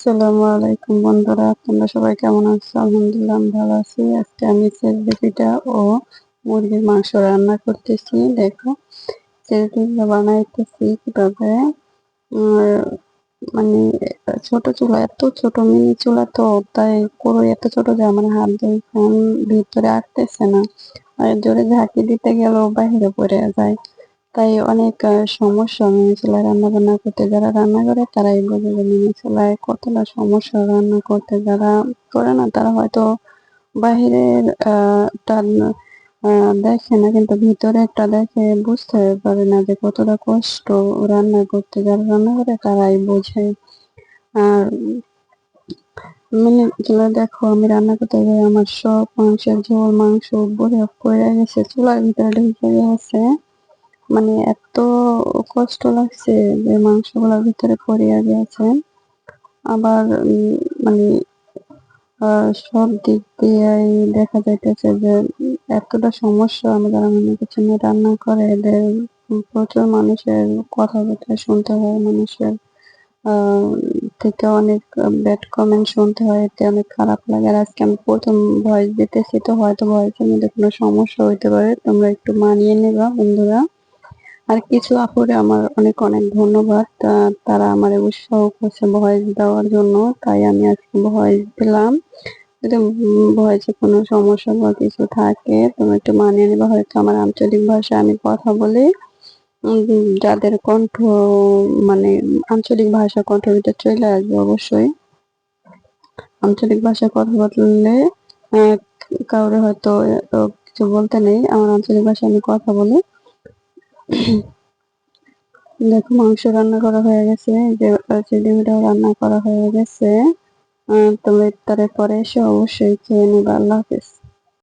আসসালামু আলাইকুম বন্ধুরা, তোমরা সবাই কেমন আছো? আলহামদুলিল্লাহ আমি ভালো আছি। আজকে আমি চিংড়ি পিঠা ও মুরগির মাংস রান্না করতেছি। দেখো চিংড়ি পিঠা বানাইতেছি কিভাবে। আর মানে ছোট চুলা, এত ছোট মিনি চুলা, তো তাই কড়াই এত ছোট যে আমার হাত দিয়ে ফোন ভিতরে আটতেছে না, আর জোরে ঝাঁকি দিতে গেলেও বাইরে পড়ে যায়। তাই অনেক সমস্যা মিনি চুলায় রান্না বান্না করতে। যারা রান্না করে তারাই বোঝে যে মিনি চুলায় কতটা সমস্যা রান্না করতে। যারা করে না তারা হয়তো বাহিরের টা দেখে না, কিন্তু ভিতরেরটা দেখে বুঝতে পারে না যে কতটা কষ্ট রান্না করতে। যারা রান্না করে তারাই বোঝে। আর মিনি চুলা দেখো, আমি রান্না করতে গিয়ে আমার সব মাংসের ঝোল, মাংস পড়ে গেছে, চুলার ভিতরে ঢুকে গেছে। মানে এত কষ্ট লাগছে যে মাংসগুলোর ভিতরে পড়িয়া গেছে। আবার মানে সব দিক দিয়েই দেখা যাইতেছে যে এতটা সমস্যা। আমরা যারা মনে কিচেনে রান্না করে এদের প্রচুর মানুষের কথাবার্তা শুনতে হয়, মানুষের আহ থেকে অনেক ব্যাড কমেন্ট শুনতে হয়, এতে অনেক খারাপ লাগে। আর আজকে আমি প্রথম ভয়েস দিতেছি, তো হয়তো ভয়েসের মধ্যে কোনো সমস্যা হইতে পারে, তোমরা একটু মানিয়ে নেবা বন্ধুরা। আর কিছু আপুরে আমার অনেক অনেক ধন্যবাদ, তারা আমার উৎসাহ করছে ভয়েস দেওয়ার জন্য, তাই আমি আজকে ভয়েস দিলাম। যদি ভয়েসে কোনো সমস্যা বা কিছু থাকে তুমি একটু মানিয়ে নেবে। হয়তো আমার আঞ্চলিক ভাষায় আমি কথা বলি, যাদের কণ্ঠ মানে আঞ্চলিক ভাষা কণ্ঠের ভিতরে চলে আসবে অবশ্যই। আঞ্চলিক ভাষায় কথা বললে আহ কাউরে হয়তো কিছু বলতে নেই, আমার আঞ্চলিক ভাষায় আমি কথা বলি। দেখো মাংস রান্না করা হয়ে গেছে, যে চিংড়িটাও রান্না করা হয়ে গেছে। তুমি ইফতারের পরে এসে অবশ্যই খেয়ে নেবে। আল্লাহ হাফেজ।